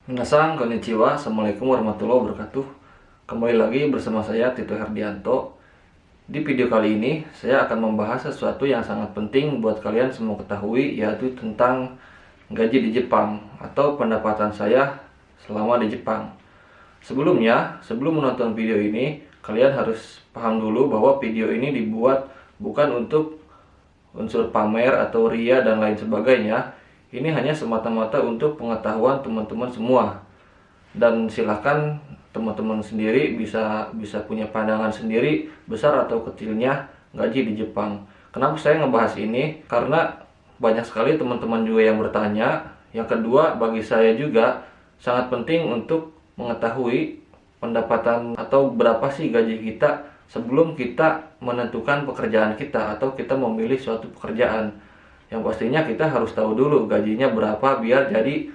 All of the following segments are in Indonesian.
Minasan, konnichiwa, assalamualaikum warahmatullahi wabarakatuh. Kembali lagi bersama saya Tito Herdianto. Di video kali ini saya akan membahas sesuatu yang sangat penting buat kalian semua ketahui, yaitu tentang gaji di Jepang atau pendapatan saya selama di Jepang. Sebelumnya, sebelum menonton video ini, kalian harus paham dulu bahwa video ini dibuat bukan untuk unsur pamer atau ria dan lain sebagainya. Ini hanya semata-mata untuk pengetahuan teman-teman semua. Dan silakan teman-teman sendiri bisa punya pandangan sendiri besar atau kecilnya gaji di Jepang. Kenapa saya ngebahas ini? Karena banyak sekali teman-teman juga yang bertanya. Yang kedua, bagi saya juga sangat penting untuk mengetahui pendapatan atau berapa sih gaji kita sebelum kita menentukan pekerjaan kita atau kita memilih suatu pekerjaan. Yang pastinya kita harus tahu dulu gajinya berapa biar jadi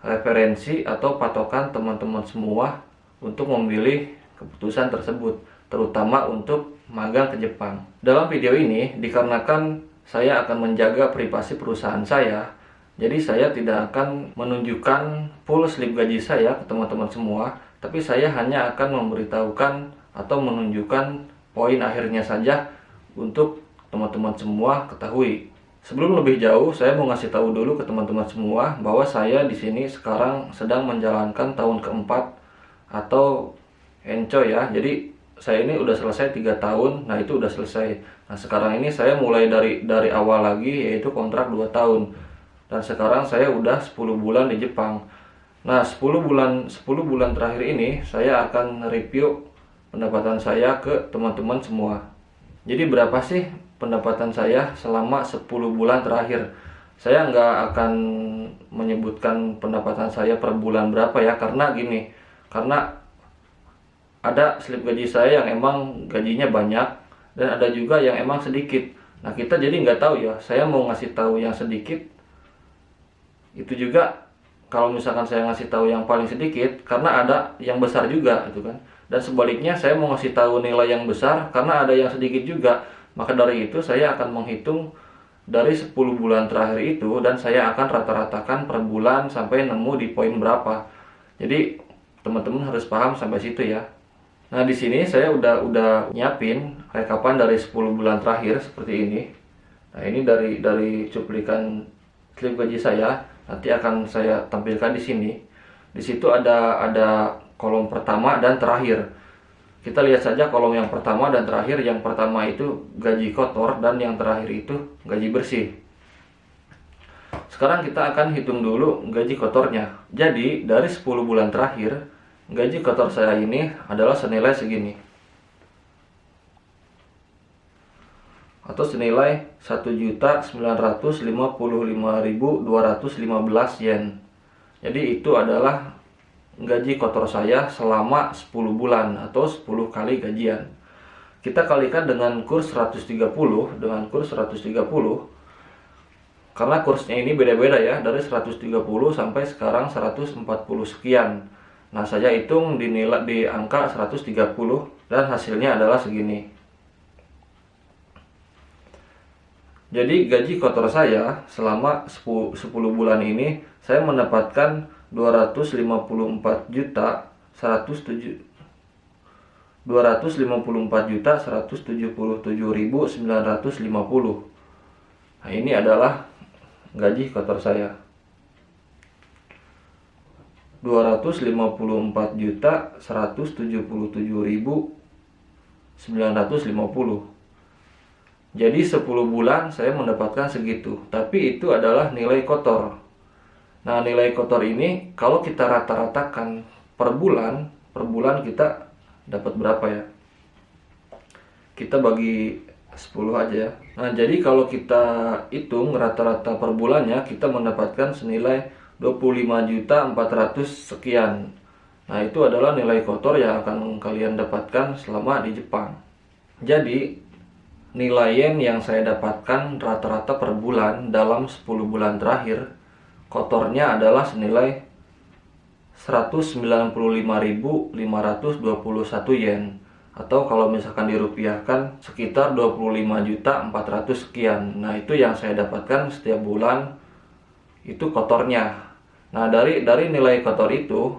referensi atau patokan teman-teman semua untuk memilih keputusan tersebut, terutama untuk magang ke Jepang. Dalam video ini, dikarenakan saya akan menjaga privasi perusahaan saya, jadi saya tidak akan menunjukkan full slip gaji saya ke teman-teman semua, tapi saya hanya akan memberitahukan atau menunjukkan poin akhirnya saja untuk teman-teman semua ketahui. Sebelum lebih jauh, saya mau ngasih tahu dulu ke teman-teman semua bahwa saya di sini sekarang sedang menjalankan tahun keempat atau enco ya. Jadi saya ini udah selesai 3 tahun, nah itu udah selesai. Nah sekarang ini saya mulai dari awal lagi, yaitu kontrak 2 tahun. Dan sekarang saya udah 10 bulan di Jepang. Nah 10 bulan terakhir ini saya akan review pendapatan saya ke teman-teman semua. Jadi berapa sih pendapatan saya selama 10 bulan terakhir? Saya nggak akan menyebutkan pendapatan saya per bulan berapa ya, karena gini, karena ada slip gaji saya yang emang gajinya banyak dan ada juga yang emang sedikit. Nah kita jadi nggak tahu ya, saya mau ngasih tahu yang sedikit itu juga kalau misalkan saya ngasih tahu yang paling sedikit karena ada yang besar juga gitu kan. Dan sebaliknya saya mau ngasih tahu nilai yang besar karena ada yang sedikit juga. Maka dari itu saya akan menghitung dari 10 bulan terakhir itu dan saya akan rata-ratakan per bulan sampai nemu di poin berapa. Jadi teman-teman harus paham sampai situ ya. Nah di sini saya udah nyiapin rekapan dari 10 bulan terakhir seperti ini. Nah ini dari cuplikan slip gaji saya, nanti akan saya tampilkan di sini. Di situ ada kolom pertama dan terakhir. Kita lihat saja kolom yang pertama dan terakhir. Yang pertama itu gaji kotor dan yang terakhir itu gaji bersih. Sekarang kita akan hitung dulu gaji kotornya. Jadi dari 10 bulan terakhir, gaji kotor saya ini adalah senilai segini. Atau senilai 1.955.215 yen. Jadi itu adalah gaji kotor saya selama 10 bulan atau 10 kali gajian. Kita kalikan dengan kurs 130 karena kursnya ini beda-beda ya, dari 130 sampai sekarang 140 sekian. Nah saya hitung dinilai di angka 130 dan hasilnya adalah segini. Jadi gaji kotor saya selama 10 bulan ini saya mendapatkan 254.177.950. Nah, ini adalah gaji kotor saya. 254.177.950. Jadi 10 bulan saya mendapatkan segitu. Tapi itu adalah nilai kotor. Nah nilai kotor ini kalau kita rata-ratakan per bulan kita dapat berapa ya? Kita bagi 10 aja ya. Nah jadi kalau kita hitung rata-rata per bulannya, kita mendapatkan senilai 25.400 sekian. Nah itu adalah nilai kotor yang akan kalian dapatkan selama di Jepang. Jadi nilai yen yang saya dapatkan rata-rata per bulan dalam 10 bulan terakhir, kotornya adalah senilai 195.521 yen, atau kalau misalkan dirupiahkan sekitar 25.400 sekian. Nah itu yang saya dapatkan setiap bulan, itu kotornya. Nah, dari nilai kotor itu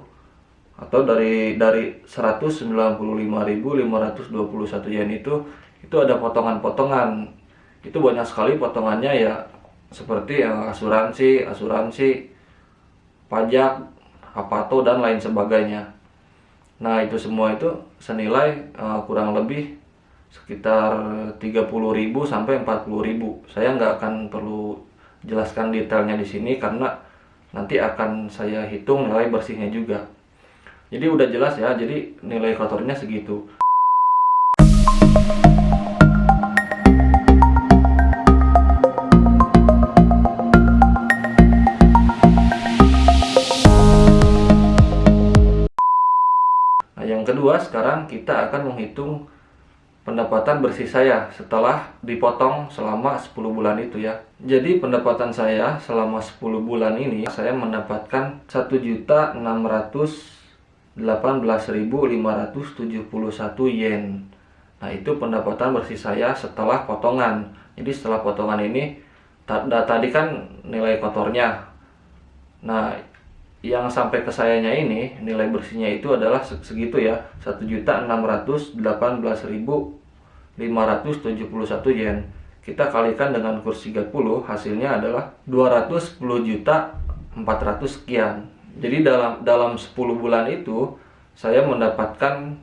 atau dari 195.521 yen itu ada potongan-potongan. Itu banyak sekali potongannya ya, seperti asuransi, pajak, apato dan lain sebagainya. Nah, itu semua itu senilai kurang lebih sekitar 30.000 sampai 40.000. Saya nggak akan perlu jelaskan detailnya di sini karena nanti akan saya hitung nilai bersihnya juga. Jadi udah jelas ya, jadi nilai kotornya segitu. Nah, yang kedua, sekarang kita akan menghitung pendapatan bersih saya setelah dipotong selama 10 bulan itu ya. Jadi pendapatan saya selama 10 bulan ini saya mendapatkan 1.618.571 yen. Nah, itu pendapatan bersih saya setelah potongan. Jadi setelah potongan ini tadi kan nilai kotornya. Nah, yang sampai ke sayanya ini nilai bersihnya itu adalah segitu ya, 1.618.571 yen. Kita kalikan dengan kurs 30, hasilnya adalah 210.400 sekian. Jadi dalam 10 bulan itu saya mendapatkan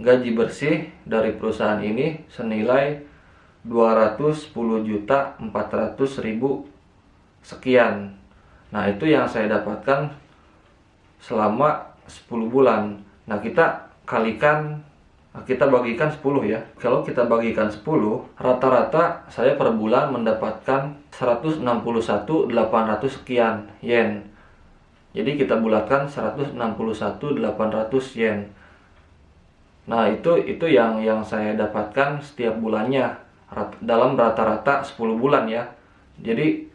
gaji bersih dari perusahaan ini senilai 210.400.000 sekian. Nah, itu yang saya dapatkan selama 10 bulan. Nah, kita bagikan 10 ya. Kalau kita bagikan 10, rata-rata saya per bulan mendapatkan 161.800 sekian yen. Jadi kita bulatkan 161.800 yen. Nah, itu yang saya dapatkan setiap bulannya dalam rata-rata 10 bulan ya. Jadi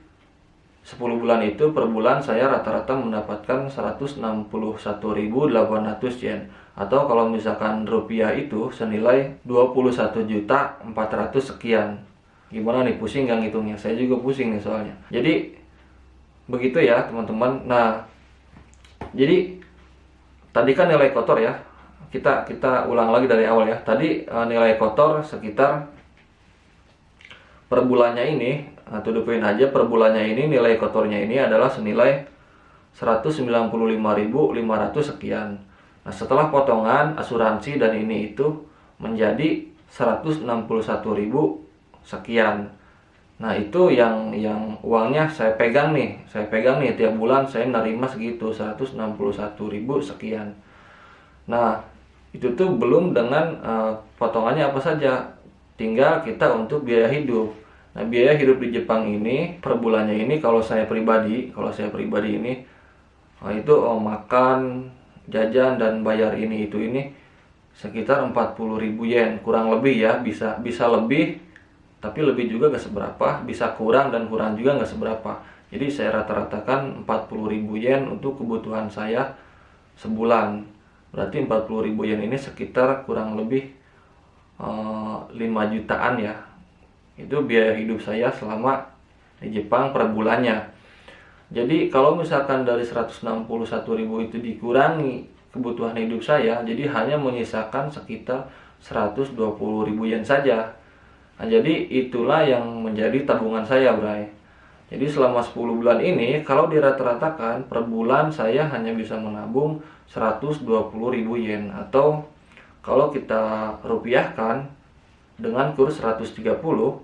10 bulan itu per bulan saya rata-rata mendapatkan 161.800 yen, atau kalau misalkan rupiah itu senilai 21.400 sekian. Gimana nih, pusing gak ngitungnya? Saya juga pusing nih soalnya. Jadi begitu ya teman-teman. Nah, jadi tadi kan nilai kotor ya. Kita ulang lagi dari awal ya. Tadi nilai kotor sekitar per bulannya ini, to the point aja, per bulannya ini nilai kotornya ini adalah senilai 195.500 sekian. Nah, setelah potongan asuransi dan ini itu menjadi 161.000 sekian. Nah, itu yang uangnya saya pegang nih tiap bulan saya nerima segitu, 161.000 sekian. Nah, itu tuh belum dengan potongannya apa saja. Tinggal kita untuk biaya hidup. Nah, biaya hidup di Jepang ini per bulannya ini kalau saya pribadi ini itu makan, jajan dan bayar ini sekitar 40.000 yen kurang lebih ya. Bisa lebih, tapi lebih juga gak seberapa, bisa kurang dan kurang juga gak seberapa. Jadi saya rata-ratakan 40.000 yen untuk kebutuhan saya sebulan. Berarti 40.000 yen ini sekitar kurang lebih 5 jutaan ya. Itu biaya hidup saya selama di Jepang per bulannya. Jadi kalau misalkan dari 161.000 itu dikurangi kebutuhan hidup saya, jadi hanya menyisakan sekitar 120.000 yen saja. Nah, jadi itulah yang menjadi tabungan saya, Bray. Jadi selama 10 bulan ini kalau dirata-ratakan per bulan saya hanya bisa menabung 120.000 yen, atau kalau kita rupiahkan dengan kurs 130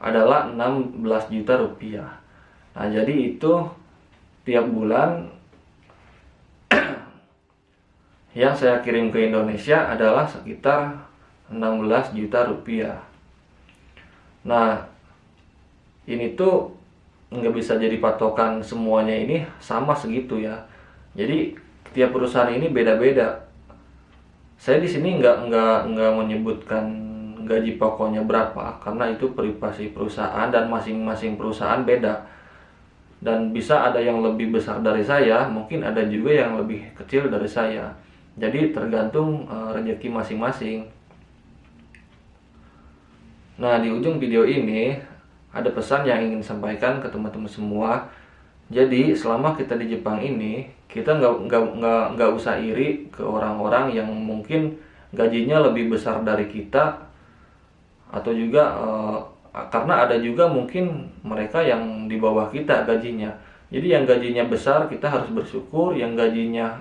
adalah 16 juta rupiah. Nah, jadi itu tiap bulan yang saya kirim ke Indonesia adalah sekitar 16 juta rupiah. Nah, ini tuh nggak bisa jadi patokan semuanya ini sama segitu ya. Jadi tiap perusahaan ini beda-beda. Saya di sini nggak menyebutkan gaji pokoknya berapa karena itu privasi perusahaan dan masing-masing perusahaan beda. Dan bisa ada yang lebih besar dari saya, mungkin ada juga yang lebih kecil dari saya. Jadi tergantung rezeki masing-masing. Nah, di ujung video ini ada pesan yang ingin sampaikan ke teman-teman semua. Jadi selama kita di Jepang ini, kita nggak usah iri ke orang-orang yang mungkin gajinya lebih besar dari kita, atau juga karena ada juga mungkin mereka yang di bawah kita gajinya. Jadi yang gajinya besar kita harus bersyukur, yang gajinya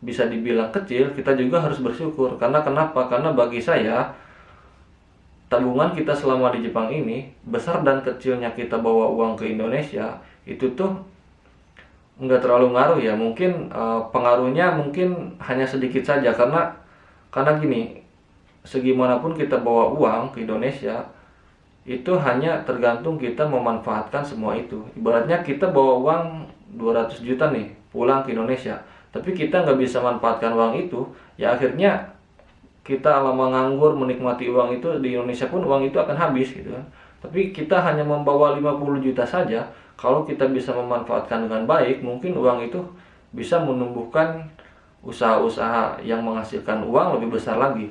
bisa dibilang kecil kita juga harus bersyukur. Karena kenapa? Karena bagi saya tabungan kita selama di Jepang ini, besar dan kecilnya kita bawa uang ke Indonesia, itu tuh nggak terlalu ngaruh ya. Mungkin pengaruhnya mungkin hanya sedikit saja, karena gini, segimanapun kita bawa uang ke Indonesia, itu hanya tergantung kita memanfaatkan semua itu. Ibaratnya kita bawa uang 200 juta nih pulang ke Indonesia, tapi kita nggak bisa manfaatkan uang itu, ya akhirnya kita lama nganggur menikmati uang itu di Indonesia pun uang itu akan habis gitu kan. Tapi kita hanya membawa 50 juta saja, kalau kita bisa memanfaatkan dengan baik, mungkin uang itu bisa menumbuhkan usaha-usaha yang menghasilkan uang lebih besar lagi.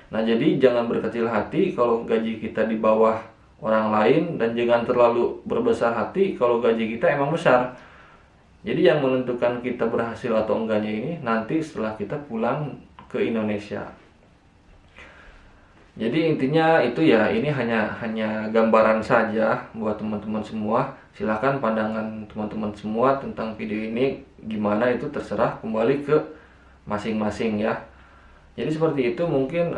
Nah, jadi jangan berkecil hati kalau gaji kita di bawah orang lain, dan jangan terlalu berbesar hati kalau gaji kita emang besar. Jadi yang menentukan kita berhasil atau enggaknya ini nanti setelah kita pulang ke Indonesia. Jadi intinya itu ya, ini hanya gambaran saja buat teman-teman semua. Silahkan pandangan teman-teman semua tentang video ini gimana, itu terserah, kembali ke masing-masing ya. Jadi seperti itu mungkin,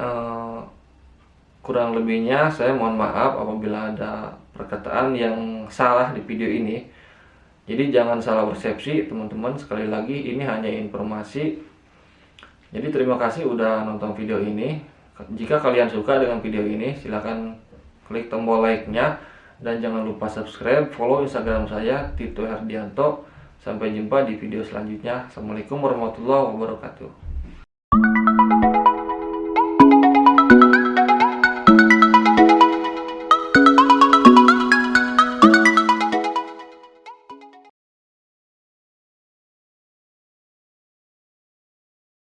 kurang lebihnya saya mohon maaf apabila ada perkataan yang salah di video ini. Jadi jangan salah persepsi teman-teman, sekali lagi ini hanya informasi. Jadi terima kasih udah nonton video ini. Jika kalian suka dengan video ini, silahkan klik tombol like-nya, dan jangan lupa subscribe, follow Instagram saya Tito Herdianto. Sampai jumpa di video selanjutnya. Assalamualaikum warahmatullahi wabarakatuh.